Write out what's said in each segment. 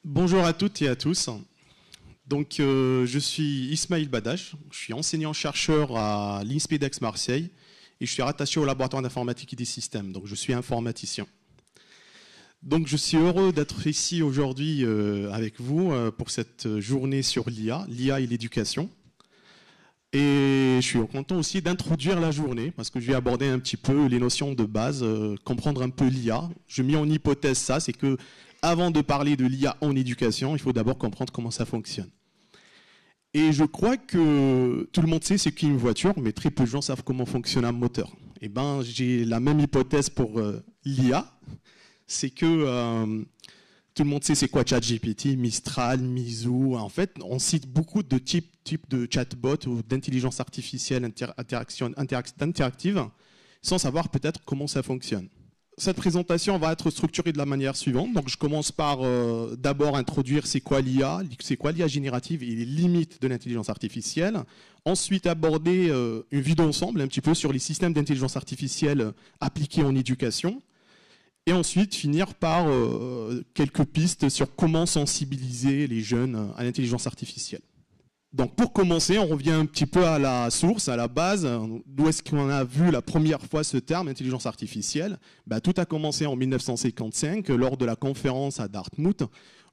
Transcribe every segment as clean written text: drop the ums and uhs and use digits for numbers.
Bonjour à toutes et à tous. Donc, je suis Ismail Badache, je suis enseignant-chercheur à l'INSPEDEX Marseille et je suis rattaché au laboratoire d'informatique et des systèmes, donc je suis informaticien. Donc, je suis heureux d'être ici aujourd'hui avec vous pour cette journée sur l'IA et l'éducation. Et je suis content aussi d'introduire la journée parce que je vais aborder un petit peu les notions de base, comprendre un peu l'IA. Je mets en hypothèse ça, c'est que avant de parler de l'IA en éducation, il faut d'abord comprendre comment ça fonctionne. Et je crois que tout le monde sait ce qu'est une voiture, mais très peu de gens savent comment fonctionne un moteur. Et ben, j'ai la même hypothèse pour l'IA, c'est que tout le monde sait c'est quoi ChatGPT, Mistral, Mizu. En fait, on cite beaucoup de types de chatbots ou d'intelligence artificielle interactive, sans savoir peut-être comment ça fonctionne. Cette présentation va être structurée de la manière suivante. Donc, je commence par d'abord introduire c'est quoi l'IA générative et les limites de l'intelligence artificielle. Ensuite, aborder une vue d'ensemble un petit peu sur les systèmes d'intelligence artificielle appliqués en éducation. Et ensuite, finir par quelques pistes sur comment sensibiliser les jeunes à l'intelligence artificielle. Donc pour commencer, on revient un petit peu à la source, à la base. D'où est-ce qu'on a vu la première fois ce terme, intelligence artificielle? Tout a commencé en 1955, lors de la conférence à Dartmouth,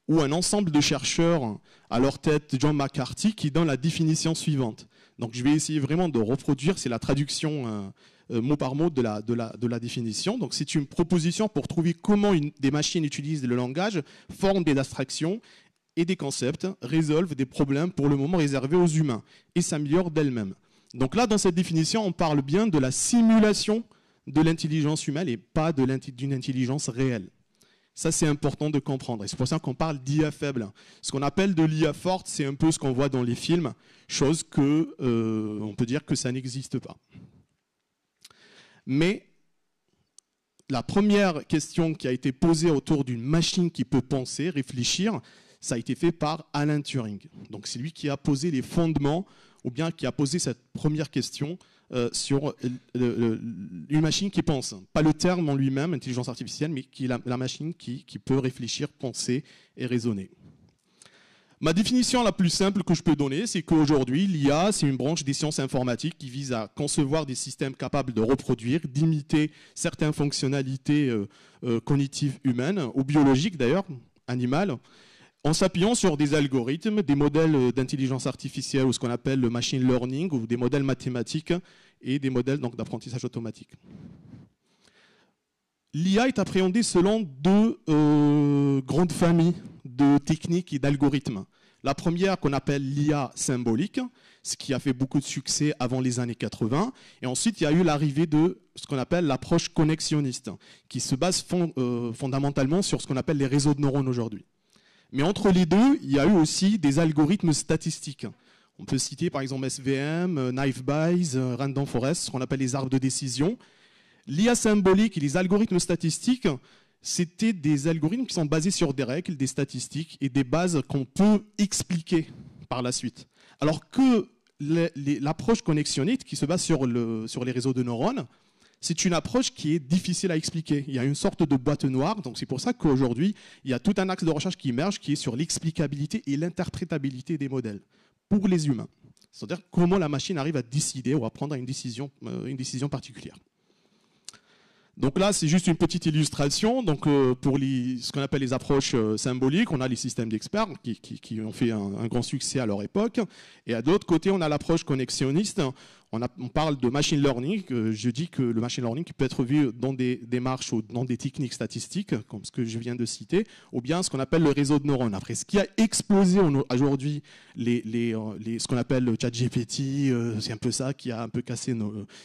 où un ensemble de chercheurs, à leur tête John McCarthy, qui donne la définition suivante. Donc je vais essayer vraiment de reproduire, c'est la traduction mot par mot de la définition. Donc c'est une proposition pour trouver comment des machines utilisent le langage, forment des abstractions, et des concepts, résolvent des problèmes pour le moment réservés aux humains et s'améliorent d'elles-mêmes. Donc là, dans cette définition, on parle bien de la simulation de l'intelligence humaine et pas d'une intelligence réelle. Ça, c'est important de comprendre. Et c'est pour ça qu'on parle d'IA faible. Ce qu'on appelle de l'IA forte, c'est un peu ce qu'on voit dans les films, chose que on peut dire que ça n'existe pas. Mais la première question qui a été posée autour d'une machine qui peut penser, réfléchir, ça a été fait par Alan Turing. Donc c'est lui qui a posé les fondements, ou bien qui a posé cette première question sur une machine qui pense. Pas le terme en lui-même, intelligence artificielle, mais qui est la machine qui peut réfléchir, penser et raisonner. Ma définition la plus simple que je peux donner, c'est qu'aujourd'hui, l'IA, c'est une branche des sciences informatiques qui vise à concevoir des systèmes capables de reproduire, d'imiter certaines fonctionnalités cognitives humaines, ou biologiques d'ailleurs, animales, en s'appuyant sur des algorithmes, des modèles d'intelligence artificielle ou ce qu'on appelle le machine learning ou des modèles mathématiques et des modèles d'apprentissage automatique. L'IA est appréhendée selon deux grandes familles de techniques et d'algorithmes. La première qu'on appelle l'IA symbolique, ce qui a fait beaucoup de succès avant les années 80. Et ensuite, il y a eu l'arrivée de ce qu'on appelle l'approche connexionniste, qui se base fondamentalement sur ce qu'on appelle les réseaux de neurones aujourd'hui. Mais entre les deux, il y a eu aussi des algorithmes statistiques. On peut citer par exemple SVM, Naive Bayes, Random Forest, ce qu'on appelle les arbres de décision. L'IA symbolique et les algorithmes statistiques, c'était des algorithmes qui sont basés sur des règles, des statistiques et des bases qu'on peut expliquer par la suite. Alors que l'approche connexionniste, qui se base sur les réseaux de neurones, c'est une approche qui est difficile à expliquer. Il y a une sorte de boîte noire, donc c'est pour ça qu'aujourd'hui, il y a tout un axe de recherche qui émerge, qui est sur l'explicabilité et l'interprétabilité des modèles pour les humains. C'est-à-dire comment la machine arrive à décider ou à prendre une décision particulière. Donc là, c'est juste une petite illustration. Donc pour ce qu'on appelle les approches symboliques, on a les systèmes d'experts qui ont fait un grand succès à leur époque. Et à l'autre côté, on a l'approche connexionniste. On parle de machine learning. Je dis que le machine learning peut être vu dans des démarches ou dans des techniques statistiques, comme ce que je viens de citer, ou bien ce qu'on appelle le réseau de neurones. Après, ce qui a explosé aujourd'hui, ce qu'on appelle le ChatGPT, c'est un peu ça qui a un peu cassé,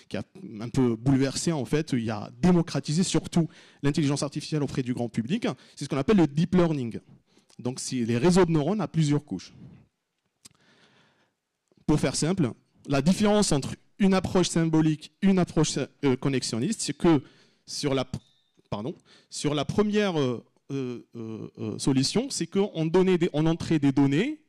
qui a un peu bouleversé en fait. Il a démocratisé surtout l'intelligence artificielle auprès du grand public. C'est ce qu'on appelle le deep learning. Donc, c'est les réseaux de neurones à plusieurs couches. Pour faire simple, la différence entre une approche symbolique et une approche connexionniste, c'est que sur la première solution, c'est qu'on entrait des données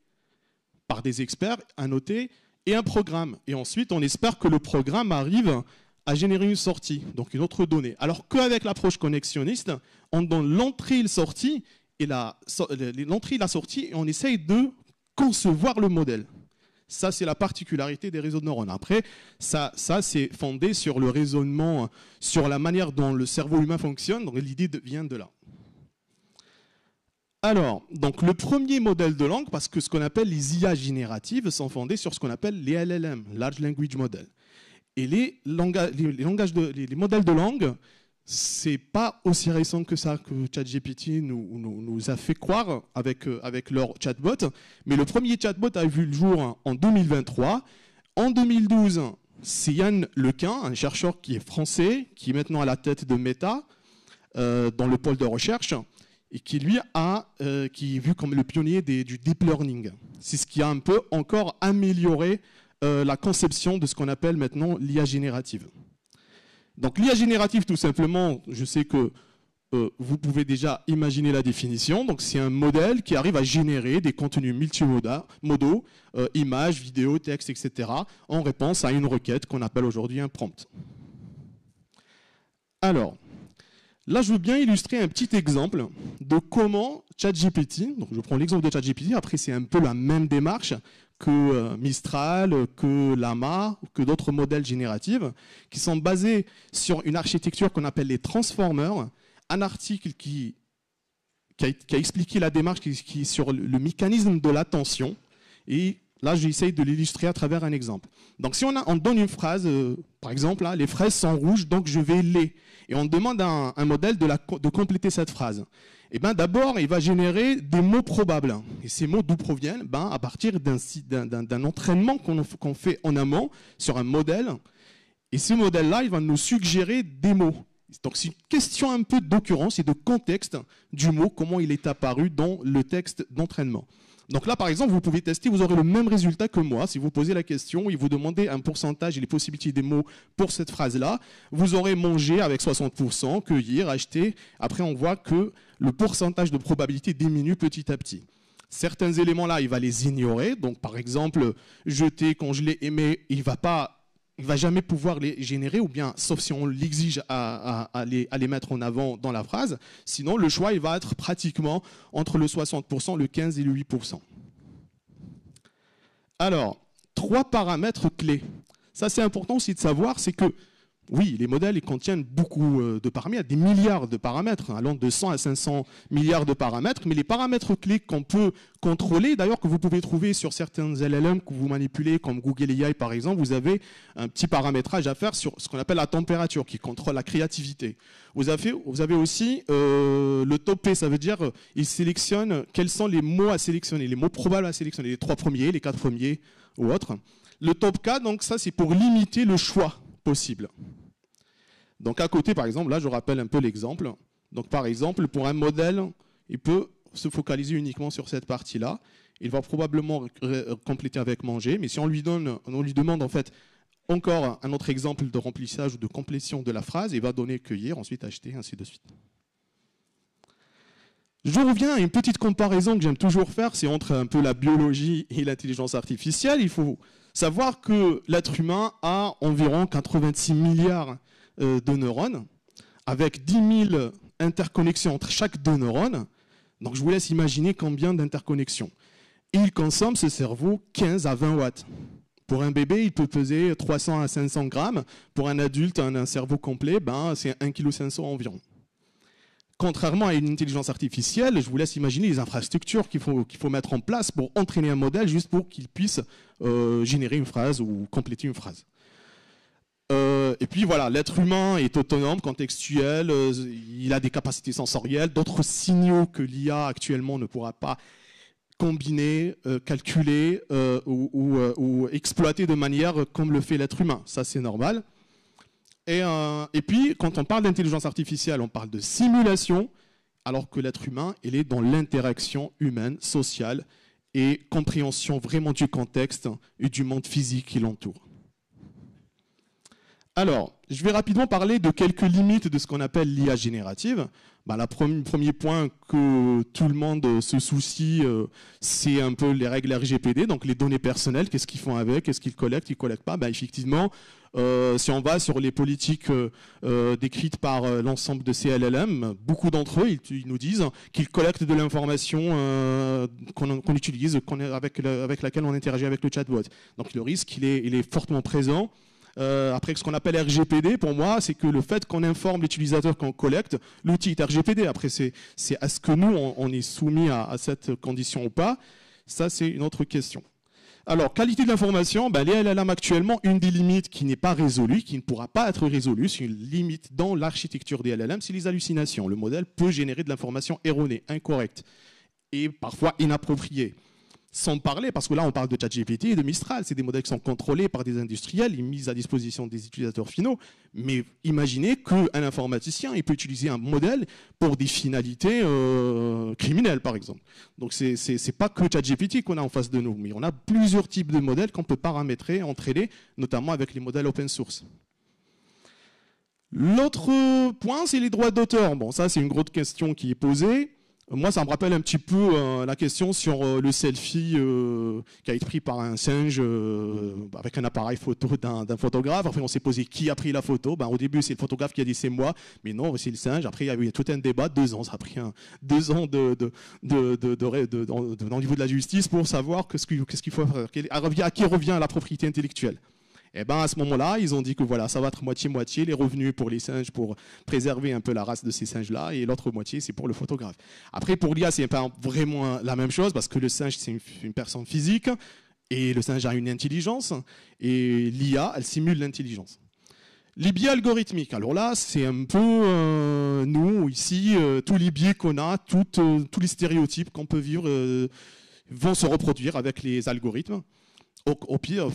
par des experts annotés et un programme. Et ensuite, on espère que le programme arrive à générer une sortie, donc une autre donnée. Alors qu'avec l'approche connexionniste, on donne l'entrée et la sortie, et la sortie, et on essaye de concevoir le modèle. Ça, c'est la particularité des réseaux de neurones. Après, ça c'est fondé sur le raisonnement, sur la manière dont le cerveau humain fonctionne, donc l'idée vient de là. Alors, donc le premier modèle de langue, parce que ce qu'on appelle les IA génératives sont fondées sur ce qu'on appelle les LLM, Large Language Model. Et les modèles de langue, c'est pas aussi récent que ça que ChatGPT nous a fait croire avec leur chatbot. Mais le premier chatbot a vu le jour en 2023. En 2012, c'est Yann Lequin, un chercheur qui est français, qui est maintenant à la tête de Meta, dans le pôle de recherche, et qui lui qui est vu comme le pionnier du deep learning. C'est ce qui a un peu encore amélioré la conception de ce qu'on appelle maintenant l'IA générative. Donc l'IA générative, tout simplement, je sais que vous pouvez déjà imaginer la définition. Donc c'est un modèle qui arrive à générer des contenus multimodaux, images, vidéos, textes, etc., en réponse à une requête qu'on appelle aujourd'hui un prompt. Alors, là, je veux bien illustrer un petit exemple de comment ChatGPT, donc je prends l'exemple de ChatGPT, après c'est un peu la même démarche que Mistral, que Llama, que d'autres modèles génératifs, qui sont basés sur une architecture qu'on appelle les transformers, un article qui a expliqué la démarche qui sur le mécanisme de l'attention, et là j'essaye de l'illustrer à travers un exemple. Donc si on donne une phrase, par exemple, là, les fraises sont rouges, donc je vais les, et on demande à un modèle de compléter cette phrase. Et ben d'abord, il va générer des mots probables. Et ces mots d'où proviennent? À partir d'un entraînement qu'on fait en amont sur un modèle. Et ce modèle-là, il va nous suggérer des mots. Donc c'est une question un peu d'occurrence et de contexte du mot, comment il est apparu dans le texte d'entraînement. Donc là, par exemple, vous pouvez tester, vous aurez le même résultat que moi. Si vous posez la question et vous demandez un pourcentage et les possibilités des mots pour cette phrase-là, vous aurez mangé avec 60%, cueillir, acheter. Après, on voit que le pourcentage de probabilité diminue petit à petit. Certains éléments-là, il va les ignorer. Donc, par exemple, jeter, congeler, aimer, il va jamais pouvoir les générer, ou bien, sauf si on l'exige à les mettre en avant dans la phrase. Sinon, le choix, il va être pratiquement entre le 60%, le 15% et le 8%. Alors, 3 paramètres clés. Ça, c'est important aussi de savoir, c'est que, oui, les modèles ils contiennent beaucoup de paramètres, des milliards de paramètres, allant de 100 à 500 milliards de paramètres, mais les paramètres clés qu'on peut contrôler, d'ailleurs que vous pouvez trouver sur certains LLM que vous manipulez, comme Google AI par exemple, vous avez un petit paramétrage à faire sur ce qu'on appelle la température, qui contrôle la créativité. Vous avez aussi le top P, ça veut dire il sélectionne quels sont les mots à sélectionner, les mots probables à sélectionner, les 3 premiers, les 4 premiers ou autres. Le top K, donc ça c'est pour limiter le choix possible. Donc à côté, par exemple, là je rappelle un peu l'exemple. Donc par exemple, pour un modèle, il peut se focaliser uniquement sur cette partie-là. Il va probablement compléter avec manger, mais si on lui demande en fait encore un autre exemple de remplissage ou de complétion de la phrase, il va donner cueillir, ensuite acheter, ainsi de suite. Je reviens à une petite comparaison que j'aime toujours faire, c'est entre un peu la biologie et l'intelligence artificielle. Il faut savoir que l'être humain a environ 86 milliards de neurones, avec 10 000 interconnexions entre chaque 2 neurones. Donc je vous laisse imaginer combien d'interconnexions. Et il consomme, ce cerveau, 15 à 20 watts. Pour un bébé, il peut peser 300 à 500 grammes. Pour un adulte, un cerveau complet, c'est 1,5 kg environ. Contrairement à une intelligence artificielle, je vous laisse imaginer les infrastructures qu'il faut mettre en place pour entraîner un modèle juste pour qu'il puisse générer une phrase ou compléter une phrase. Et puis voilà, l'être humain est autonome, contextuel, il a des capacités sensorielles, d'autres signaux que l'IA actuellement ne pourra pas combiner, calculer ou exploiter de manière comme le fait l'être humain. Ça, c'est normal. Et puis, quand on parle d'intelligence artificielle, on parle de simulation, alors que l'être humain, il est dans l'interaction humaine, sociale, et compréhension vraiment du contexte et du monde physique qui l'entoure. Alors, je vais rapidement parler de quelques limites de ce qu'on appelle l'IA générative. Le premier point que tout le monde se soucie, c'est un peu les règles RGPD, donc les données personnelles, qu'est-ce qu'ils font avec, qu'est-ce qu'ils collectent, ils ne collectent pas. Effectivement, si on va sur les politiques décrites par l'ensemble de ces LLM, beaucoup d'entre eux, ils nous disent qu'ils collectent de l'information qu'on utilise, avec laquelle on interagit avec le chatbot. Donc le risque, il est fortement présent. Après, ce qu'on appelle RGPD, pour moi, c'est que le fait qu'on informe l'utilisateur qu'on collecte, l'outil est RGPD. Après, c'est est-ce que nous, on est soumis à cette condition ou pas? Ça, c'est une autre question. Alors, qualité de l'information, les LLM actuellement, une des limites qui n'est pas résolue, qui ne pourra pas être résolue, c'est une limite dans l'architecture des LLM, c'est les hallucinations. Le modèle peut générer de l'information erronée, incorrecte et parfois inappropriée. Sans parler, parce que là on parle de ChatGPT et de Mistral, c'est des modèles qui sont contrôlés par des industriels et mis à disposition des utilisateurs finaux. Mais imaginez qu'un informaticien il peut utiliser un modèle pour des finalités criminelles, par exemple. Donc c'est pas que ChatGPT qu'on a en face de nous, mais on a plusieurs types de modèles qu'on peut paramétrer, entraîner, notamment avec les modèles open source. L'autre point, c'est les droits d'auteur. Bon, ça c'est une grosse question qui est posée. Moi, ça me rappelle un petit peu la question sur le selfie qui a été pris par un singe avec un appareil photo d'un photographe. Après, on s'est posé qui a pris la photo. Au début, c'est le photographe qui a dit c'est moi, mais non, c'est le singe. Après, il y a eu tout un débat, 2 ans. Ça a pris 2 ans au niveau de la justice pour savoir qu'est-ce qu'il faut faire, à qui revient la propriété intellectuelle. Et à ce moment-là, ils ont dit que voilà, ça va être moitié-moitié, les revenus pour les singes, pour préserver un peu la race de ces singes-là, et l'autre moitié, c'est pour le photographe. Après, pour l'IA, c'est pas vraiment la même chose, parce que le singe, c'est une personne physique, et le singe a une intelligence, et l'IA, elle simule l'intelligence. Les biais algorithmiques, alors là, c'est un peu, nous, ici, tous les biais qu'on a, tous les stéréotypes qu'on peut vivre vont se reproduire avec les algorithmes. Au pire,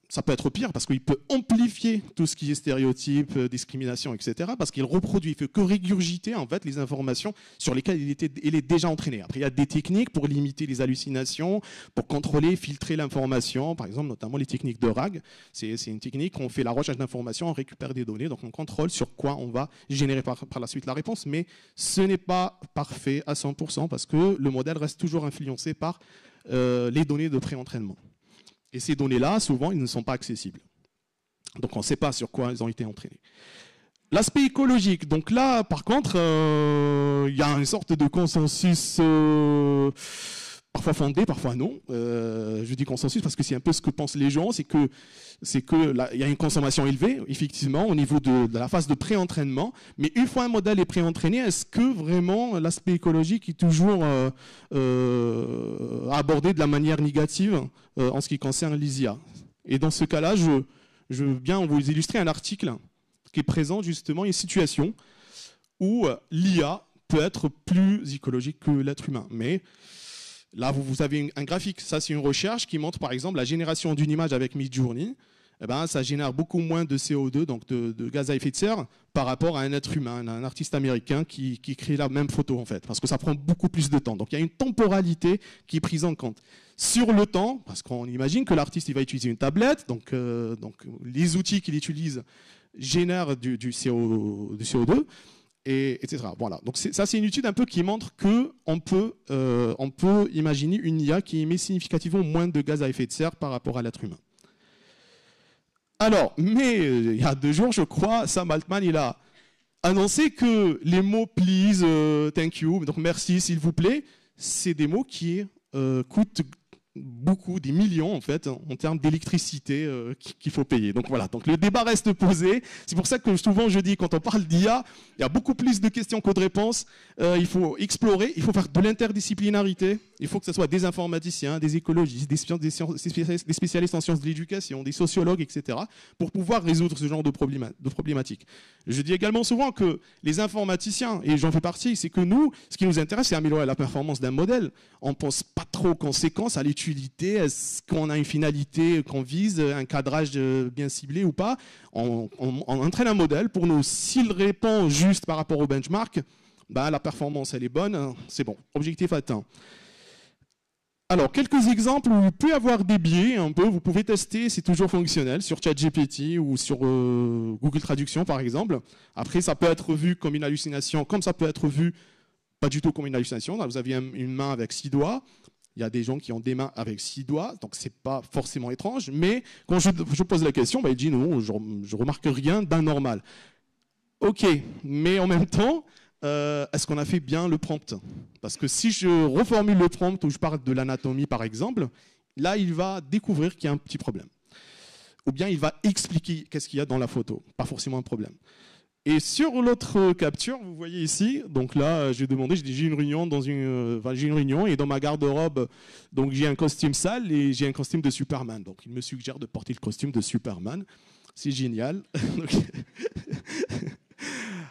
ça peut être pire parce qu'il peut amplifier tout ce qui est stéréotype, discrimination, etc. Parce qu'il reproduit, il fait que régurgiter en fait les informations sur lesquelles il est déjà entraîné. Après, il y a des techniques pour limiter les hallucinations, pour contrôler, filtrer l'information. Par exemple, notamment les techniques de RAG. C'est une technique où on fait la recherche d'informations, on récupère des données, donc on contrôle sur quoi on va générer par la suite la réponse. Mais ce n'est pas parfait à 100% parce que le modèle reste toujours influencé par les données de pré-entraînement. Et ces données-là, souvent, ils ne sont pas accessibles. Donc, on ne sait pas sur quoi ils ont été entraînés. L'aspect écologique. Donc là, par contre, il y a une sorte de consensus, parfois fondé, parfois non. Je dis consensus parce que c'est un peu ce que pensent les gens, c'est que il y a une consommation élevée, effectivement, au niveau de la phase de pré-entraînement. Mais une fois un modèle est pré-entraîné, est-ce que vraiment l'aspect écologique est toujours abordé de la manière négative en ce qui concerne les IA? Et dans ce cas-là, je veux bien vous illustrer un article qui présente justement une situation où l'IA peut être plus écologique que l'être humain. Mais là, vous avez un graphique. Ça, c'est une recherche qui montre, par exemple, la génération d'une image avec Midjourney. Ça génère beaucoup moins de CO2, donc de gaz à effet de serre, par rapport à un être humain, un artiste américain qui crée la même photo, en fait, parce que ça prend beaucoup plus de temps. Donc, il y a une temporalité qui est prise en compte. Sur le temps, parce qu'on imagine que l'artiste il va utiliser une tablette, donc les outils qu'il utilise génèrent du CO2, etc. Voilà. Donc ça, c'est une étude un peu qui montre qu'on peut imaginer une IA qui émet significativement moins de gaz à effet de serre par rapport à l'être humain. Alors, mais il y a 2 jours, je crois, Sam Altman, il a annoncé que les mots « please »,« thank you », donc « merci, s'il vous plaît », c'est des mots qui coûtent beaucoup, des millions en fait, en termes d'électricité qu'il faut payer. Donc voilà, donc le débat reste posé. C'est pour ça que souvent je dis, quand on parle d'IA, il y a beaucoup plus de questions que de réponses. Il faut explorer, il faut faire de l'interdisciplinarité. Il faut que ce soit des informaticiens, des écologistes, des spécialistes en sciences de l'éducation, des sociologues, etc., pour pouvoir résoudre ce genre de problématiques. Je dis également souvent que les informaticiens, et j'en fais partie, c'est que nous, ce qui nous intéresse, c'est améliorer la performance d'un modèle. On ne pense pas trop aux conséquences, à l'utilité, est-ce qu'on a une finalité qu'on vise, un cadrage bien ciblé ou pas. On entraîne un modèle pour nous, s'il répond juste par rapport au benchmark, la performance elle est bonne, c'est bon, objectif atteint. Alors, quelques exemples où il peut y avoir des biais, un peu, vous pouvez tester, c'est toujours fonctionnel, sur ChatGPT ou sur Google Traduction, par exemple. Après, ça peut être vu comme une hallucination, comme ça peut être vu pas du tout comme une hallucination. Là, vous avez une main avec 6 doigts. Il y a des gens qui ont des mains avec 6 doigts, donc c'est pas forcément étrange. Mais quand je pose la question, il dit non, je remarque rien d'anormal. Ok, mais en même temps, est-ce qu'on a fait bien le prompt? Parce que si je reformule le prompt où je parle de l'anatomie, par exemple, là, il va découvrir qu'il y a un petit problème. Ou bien il va expliquer qu'est-ce qu'il y a dans la photo. Pas forcément un problème. Et sur l'autre capture, vous voyez ici, donc là, j'ai demandé, j'ai une réunion j'ai une réunion et dans ma garde-robe, donc j'ai un costume sale et j'ai un costume de Superman. Donc il me suggère de porter le costume de Superman. C'est génial.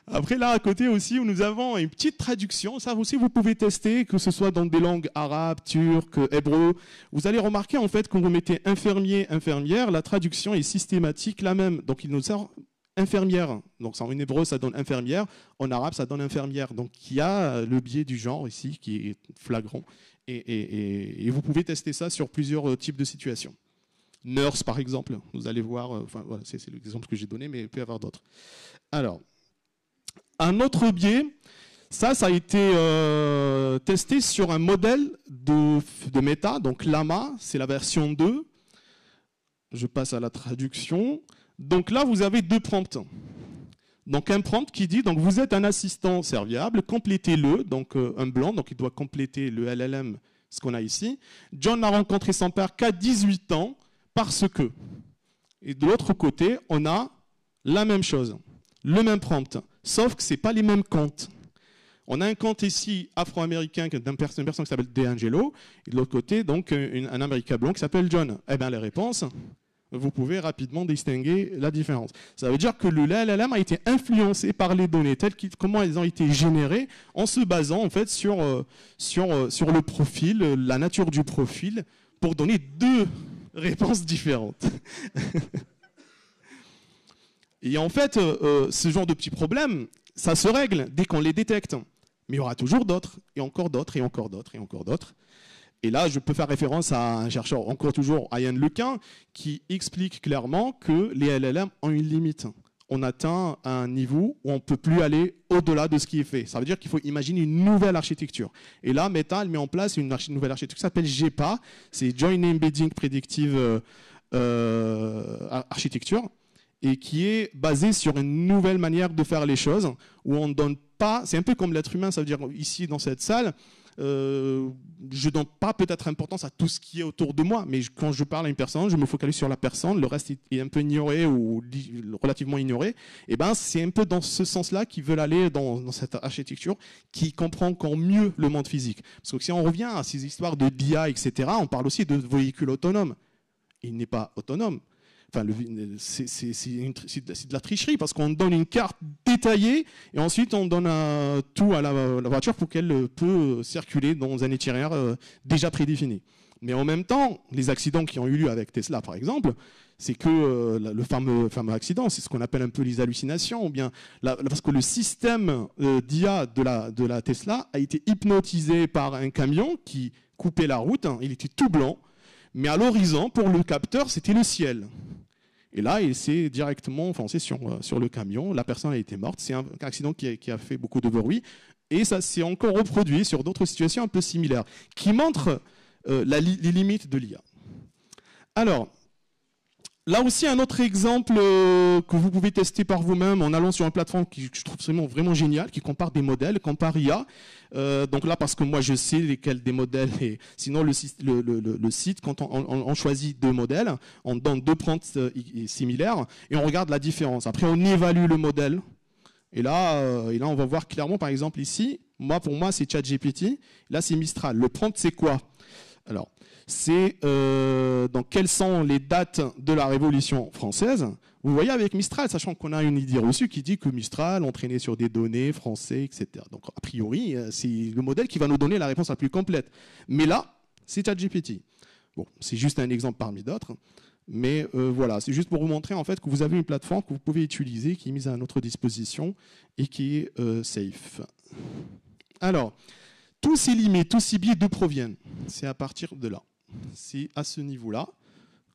Après, là, à côté aussi, où nous avons une petite traduction. Ça aussi, vous pouvez tester, que ce soit dans des langues arabes, turques, hébreu. Vous allez remarquer, en fait, quand vous mettez infirmier, infirmière, la traduction est systématique la même. Donc, il nous sert infirmière. Donc, en hébreu, ça donne infirmière. En arabe, ça donne infirmière. Donc, il y a le biais du genre ici qui est flagrant. Et vous pouvez tester ça sur plusieurs types de situations. Nurse, par exemple. Vous allez voir, enfin, voilà, c'est l'exemple que j'ai donné, mais il peut y avoir d'autres. Alors, un autre biais, ça a été testé sur un modèle de Meta, donc Llama, c'est la version 2. Je passe à la traduction. Donc là, vous avez deux prompts. Donc un prompt qui dit, donc vous êtes un assistant serviable, complétez-le, donc un blanc, donc il doit compléter le LLM, ce qu'on a ici. John n'a rencontré son père qu'à 18 ans, parce que. Et de l'autre côté, on a la même chose, le même prompt. Sauf que ce n'est pas les mêmes comptes. On a un compte ici afro-américain d'une personne qui s'appelle DeAngelo, et de l'autre côté, donc, un américain blond qui s'appelle John. Eh bien, les réponses, vous pouvez rapidement distinguer la différence. Ça veut dire que le LLM a été influencé par les données, comment elles ont été générées, en se basant en fait sur le profil, la nature du profil, pour donner deux réponses différentes. Et en fait, ce genre de petits problèmes, ça se règle dès qu'on les détecte. Mais il y aura toujours d'autres, et encore d'autres, et encore d'autres, et encore d'autres. Et là, je peux faire référence à un chercheur, encore toujours, Ian Lequin, qui explique clairement que les LLM ont une limite. On atteint un niveau où on ne peut plus aller au-delà de ce qui est fait. Ça veut dire qu'il faut imaginer une nouvelle architecture. Et là, Meta, elle met en place une nouvelle architecture qui s'appelle GEPA, c'est Joint Embedding Predictive Architecture, et qui est basé sur une nouvelle manière de faire les choses, où on ne donne pas, c'est un peu comme l'être humain, ça veut dire ici dans cette salle, je ne donne pas peut-être importance à tout ce qui est autour de moi, mais quand je parle à une personne, je me focalise sur la personne, le reste est un peu ignoré ou relativement ignoré, et ben c'est un peu dans ce sens-là qu'ils veulent aller dans cette architecture qui comprend encore mieux le monde physique. Parce que si on revient à ces histoires de d'IA, etc., on parle aussi de véhicules autonomes. Il n'est pas autonome. Enfin, c'est de la tricherie parce qu'on donne une carte détaillée et ensuite on donne tout à la voiture pour qu'elle peut circuler dans un itinéraire déjà prédéfini. Mais en même temps, les accidents qui ont eu lieu avec Tesla, par exemple, c'est que le fameux accident, c'est ce qu'on appelle un peu les hallucinations, ou bien parce que le système d'IA de la Tesla a été hypnotisé par un camion qui coupait la route, hein, il était tout blanc, mais à l'horizon, pour le capteur, c'était le ciel. Et là, il s'est directement enfoncé sur le camion. La personne a été morte. C'est un accident qui a fait beaucoup de bruit. Et ça s'est encore reproduit sur d'autres situations un peu similaires, qui montrent les limites de l'IA. Alors, là aussi, un autre exemple que vous pouvez tester par vous-même en allant sur une plateforme que je trouve vraiment géniale, qui compare des modèles, compare IA. Donc là, parce que moi, je sais lesquels des modèles. Et sinon, le site, quand on choisit deux modèles, on donne deux prompts similaires et on regarde la différence. Après, on évalue le modèle. Et là, on va voir clairement, par exemple, ici, pour moi, c'est ChatGPT. Là, c'est Mistral. Le prompt, c'est quoi? Alors, c'est donc quelles sont les dates de la Révolution française. Vous voyez avec Mistral, sachant qu'on a une idée reçue qui dit que Mistral entraîné sur des données français, etc. Donc a priori, c'est le modèle qui va nous donner la réponse la plus complète. Mais là, c'est ChatGPT. Bon, c'est juste un exemple parmi d'autres. Mais voilà, c'est juste pour vous montrer en fait que vous avez une plateforme que vous pouvez utiliser, qui est mise à notre disposition et qui est safe. Alors, tous ces limites, tous ces biais d'où proviennent? C'est à partir de là. C'est à ce niveau-là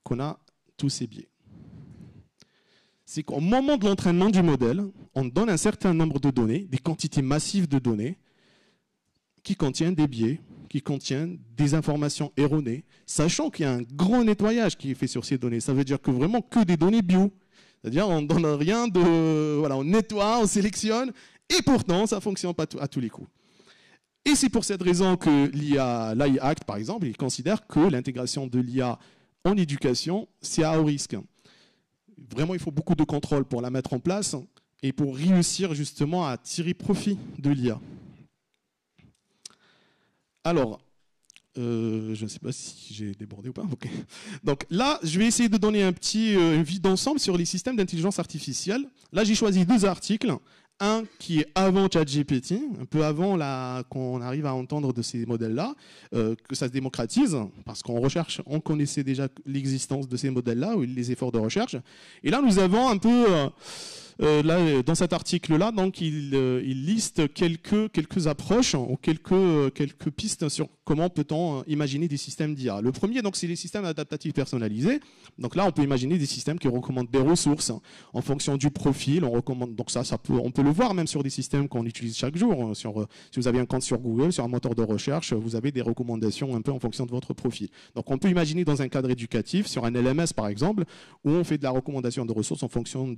qu'on a tous ces biais. C'est qu'au moment de l'entraînement du modèle, on donne un certain nombre de données, des quantités massives de données, qui contiennent des biais, qui contiennent des informations erronées, sachant qu'il y a un grand nettoyage qui est fait sur ces données. Ça veut dire que vraiment que des données bio. C'est-à-dire on ne donne rien de... Voilà, on nettoie, on sélectionne, et pourtant ça ne fonctionne pas à tous les coups. Et c'est pour cette raison que l'AI Act, par exemple, il considère que l'intégration de l'IA en éducation, c'est à haut risque. Vraiment, il faut beaucoup de contrôle pour la mettre en place et pour réussir justement à tirer profit de l'IA. Alors, je ne sais pas si j'ai débordé ou pas. Okay. Donc là, je vais essayer de donner une vue d'ensemble sur les systèmes d'intelligence artificielle. Là, j'ai choisi 2 articles. Un qui est avant ChatGPT, un peu avant qu'on arrive à entendre de ces modèles-là, que ça se démocratise, parce qu'en recherche, on connaissait déjà l'existence de ces modèles-là, ou les efforts de recherche. Et là, nous avons un peu... là, dans cet article-là, donc, il liste quelques approches ou quelques pistes sur comment peut-on imaginer des systèmes d'IA. Le premier, donc, c'est les systèmes adaptatifs personnalisés. Donc là, on peut imaginer des systèmes qui recommandent des ressources en fonction du profil. On recommande, donc on peut le voir même sur des systèmes qu'on utilise chaque jour. Si vous avez un compte sur Google, sur un moteur de recherche, vous avez des recommandations un peu en fonction de votre profil. Donc on peut imaginer dans un cadre éducatif, sur un LMS par exemple, où on fait de la recommandation de ressources en fonction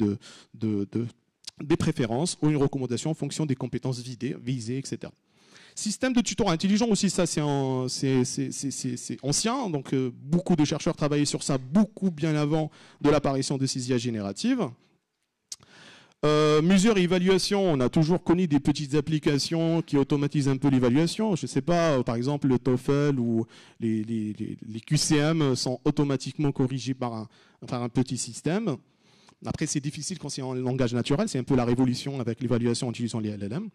des préférences ou une recommandation en fonction des compétences visées, etc. Système de tutorat intelligent aussi, ça c'est ancien, donc beaucoup de chercheurs travaillaient sur ça beaucoup bien avant de l'apparition de ces IA génératives. Mesure et évaluation, on a toujours connu des petites applications qui automatisent un peu l'évaluation. Je ne sais pas, par exemple le TOEFL ou les QCM sont automatiquement corrigés par un petit système. Après, c'est difficile quand c'est en langage naturel, c'est un peu la révolution avec l'évaluation en utilisant les LLM.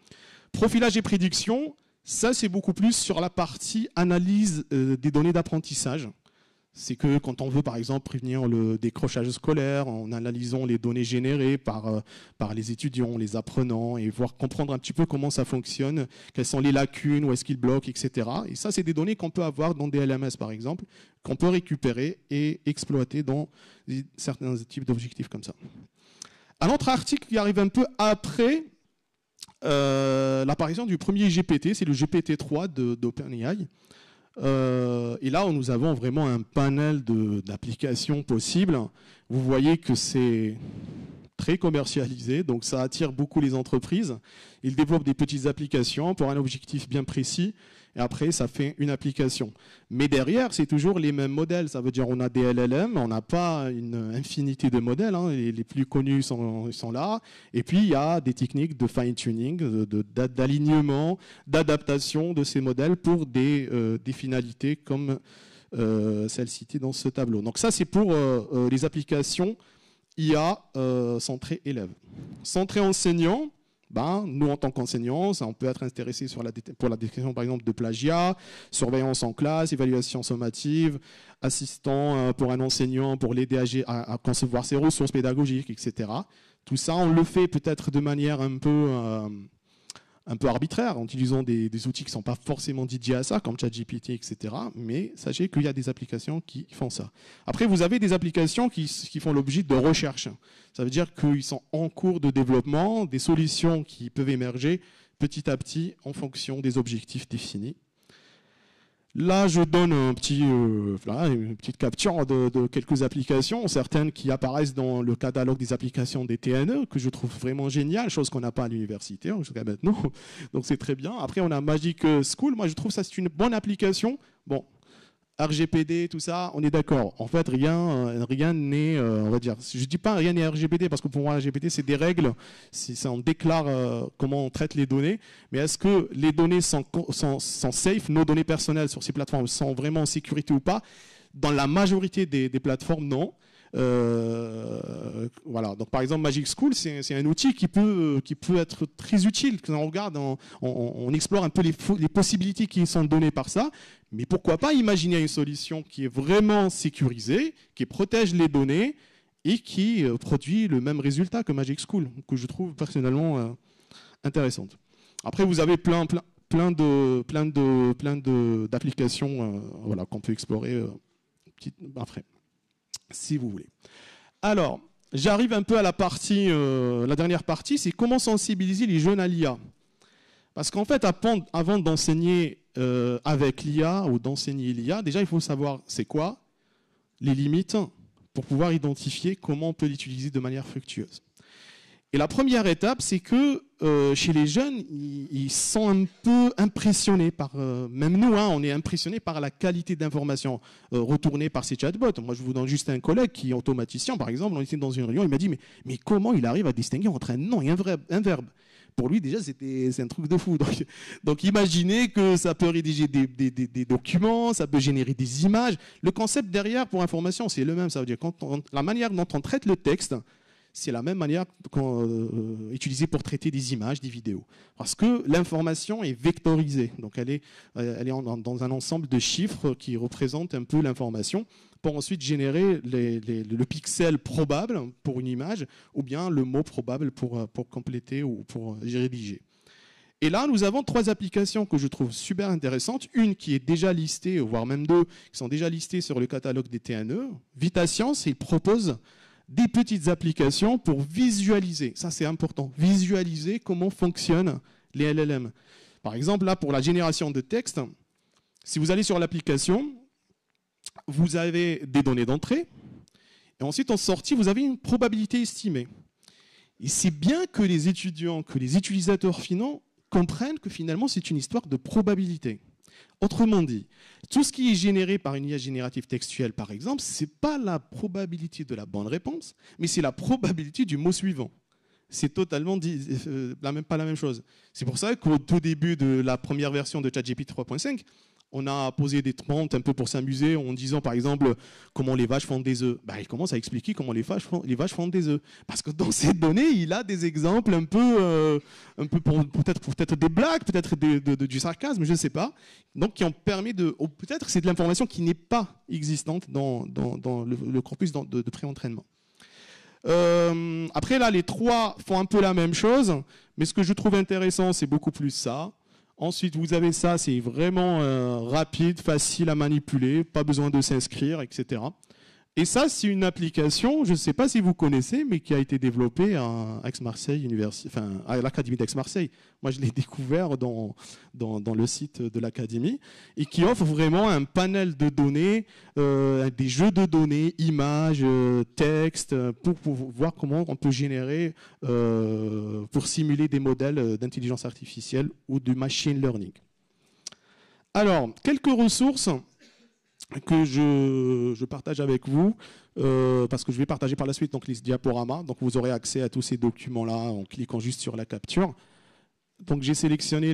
Profilage et prédiction, ça c'est beaucoup plus sur la partie analyse des données d'apprentissage. C'est que quand on veut par exemple prévenir le décrochage scolaire, en analysant les données générées par les étudiants, les apprenants, et comprendre un petit peu comment ça fonctionne, quelles sont les lacunes, où est-ce qu'ils bloquent, etc. Et ça, c'est des données qu'on peut avoir dans des LMS par exemple, qu'on peut récupérer et exploiter dans certains types d'objectifs comme ça. Un autre article qui arrive un peu après l'apparition du premier GPT, c'est le GPT-3 d'OpenAI. Et là, nous avons vraiment un panel d'applications possibles. Vous voyez que c'est très commercialisé, donc ça attire beaucoup les entreprises. Ils développent des petites applications pour un objectif bien précis, et après, ça fait une application. Mais derrière, c'est toujours les mêmes modèles. Ça veut dire qu'on a des LLM, on n'a pas une infinité de modèles. Hein. Les plus connus sont là. Et puis, il y a des techniques de fine-tuning, d'alignement, d'adaptation de ces modèles pour des finalités comme celles citées dans ce tableau. Donc ça, c'est pour les applications IA centrées élèves. Centrées enseignants, nous, en tant qu'enseignants, on peut être intéressé pour la détection, par exemple, de plagiat, surveillance en classe, évaluation sommative, assistant pour un enseignant pour l'aider à concevoir ses ressources pédagogiques, etc. Tout ça, on le fait peut-être de manière un peu arbitraire, en utilisant des outils qui ne sont pas forcément dédiés à ça, comme ChatGPT, etc. Mais sachez qu'il y a des applications qui font ça. Après, vous avez des applications qui font l'objet de recherche. Ça veut dire qu'ils sont en cours de développement, des solutions qui peuvent émerger petit à petit en fonction des objectifs définis. Là, je donne une petite capture de quelques applications, certaines qui apparaissent dans le catalogue des applications des TNE, que je trouve vraiment génial, chose qu'on n'a pas à l'université jusqu'à maintenant. Donc c'est très bien. Après, on a Magic School. Moi, je trouve ça c'est une bonne application. Bon, RGPD, tout ça, on est d'accord. En fait, rien n'est, on va dire, je dis pas rien n'est RGPD parce que pour moi, RGPD, c'est des règles, on déclare comment on traite les données. Mais est-ce que les données sont safe, nos données personnelles sur ces plateformes sont vraiment en sécurité ou pas? Dans la majorité des plateformes, non. Voilà. Donc, par exemple, Magic School, c'est un outil qui peut être très utile. Quand on regarde, on explore un peu les possibilités qui sont données par ça. Mais pourquoi pas imaginer une solution qui est vraiment sécurisée, qui protège les données et qui produit le même résultat que Magic School, que je trouve personnellement intéressante. Après, vous avez plein d'applications voilà, qu'on peut explorer après, si vous voulez. Alors, j'arrive un peu à la dernière partie, c'est comment sensibiliser les jeunes à l'IA. Parce qu'en fait, avant d'enseigner avec l'IA ou d'enseigner l'IA, déjà, il faut savoir c'est quoi les limites pour pouvoir identifier comment on peut l'utiliser de manière fructueuse. Et la première étape, c'est que chez les jeunes, ils sont un peu impressionnés par, même nous, hein, on est impressionnés par la qualité d'information retournée par ces chatbots. Moi, je vous donne juste un collègue qui est automaticien, par exemple, on était dans une réunion, il m'a dit, mais comment il arrive à distinguer entre un nom et un verbe? Pour lui, déjà, c'est un truc de fou. Donc imaginez que ça peut rédiger des documents, ça peut générer des images. Le concept derrière, pour information, c'est le même. Ça veut dire la manière dont on traite le texte, c'est la même manière utilisée pour traiter des images, des vidéos. Parce que l'information est vectorisée. Donc elle est dans un ensemble de chiffres qui représentent un peu l'information pour ensuite générer le pixel probable pour une image ou bien le mot probable pour compléter ou pour rédiger. Et là, nous avons 3 applications que je trouve super intéressantes. Une qui est déjà listée, voire même 2, qui sont déjà listées sur le catalogue des TNE. VitaScience, il propose des petites applications pour visualiser, ça c'est important, visualiser comment fonctionnent les LLM. Par exemple, là, pour la génération de texte, si vous allez sur l'application, vous avez des données d'entrée, et ensuite en sortie, vous avez une probabilité estimée. Et c'est bien que les étudiants, que les utilisateurs finaux comprennent que finalement c'est une histoire de probabilité. Autrement dit, tout ce qui est généré par une IA générative textuelle, par exemple, ce n'est pas la probabilité de la bonne réponse, mais c'est la probabilité du mot suivant. C'est totalement pas la même chose. C'est pour ça qu'au tout début de la première version de ChatGPT 3.5, on a posé des prompts un peu pour s'amuser en disant par exemple comment les vaches font des œufs. Il commence à expliquer comment les vaches font des œufs. Parce que dans ces données, il a des exemples un peu peut-être des blagues, peut-être du sarcasme, je ne sais pas. Donc qui ont permis ou peut-être c'est de l'information qui n'est pas existante dans le corpus de pré-entraînement. Après là, les 3 font un peu la même chose, mais ce que je trouve intéressant, c'est beaucoup plus ça. Ensuite, vous avez ça, c'est vraiment rapide, facile à manipuler, pas besoin de s'inscrire, etc. Et ça, c'est une application, je ne sais pas si vous connaissez, mais qui a été développée à Aix-Marseille, à l'Académie d'Aix-Marseille. Moi, je l'ai découvert dans le site de l'Académie, et qui offre vraiment un panel de données, des jeux de données, images, textes, pour voir comment on peut générer, pour simuler des modèles d'intelligence artificielle ou du machine learning. Alors, quelques ressources que je partage avec vous, parce que je vais partager par la suite donc, les diaporamas. Donc vous aurez accès à tous ces documents-là en cliquant juste sur la capture. Donc j'ai sélectionné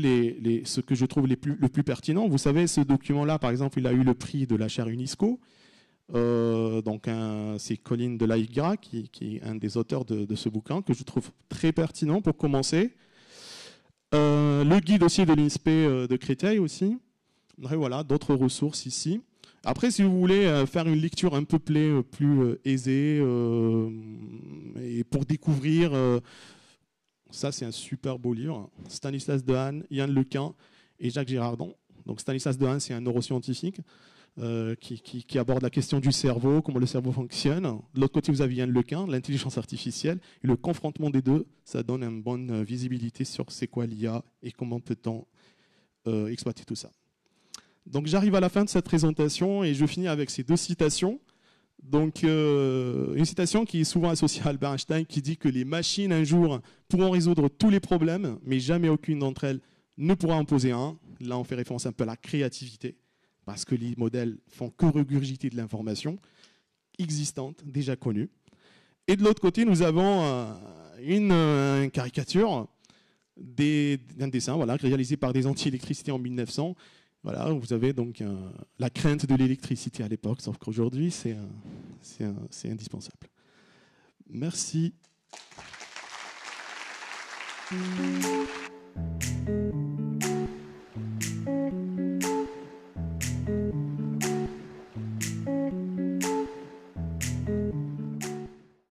ce que je trouve le plus pertinent. Vous savez, ce document-là, par exemple, il a eu le prix de la chaire UNESCO. Donc c'est Colin de Laïgra qui est un des auteurs de ce bouquin, que je trouve très pertinent pour commencer. Le guide aussi de l'INSPE de Créteil aussi. Et voilà, d'autres ressources ici. Après, si vous voulez faire une lecture un peu plus aisée et pour découvrir, ça c'est un super beau livre, Stanislas Dehaene, Yann Lequin et Jacques Girardon. Donc Stanislas Dehaene, c'est un neuroscientifique qui aborde la question du cerveau, comment le cerveau fonctionne. De l'autre côté, vous avez Yann Lequin, l'intelligence artificielle. Et le confrontement des deux, ça donne une bonne visibilité sur c'est quoi l'IA et comment peut-on exploiter tout ça. Donc j'arrive à la fin de cette présentation et je finis avec ces 2 citations. Donc une citation qui est souvent associée à Albert Einstein qui dit que les machines un jour pourront résoudre tous les problèmes, mais jamais aucune d'entre elles ne pourra en poser un. Là on fait référence un peu à la créativité, parce que les modèles font que regurgiter de l'information existante, déjà connue. Et de l'autre côté, nous avons une caricature d'un dessin réalisé par des anti-électricités en 1900. Voilà, vous avez donc la crainte de l'électricité à l'époque, sauf qu'aujourd'hui, c'est indispensable. Merci.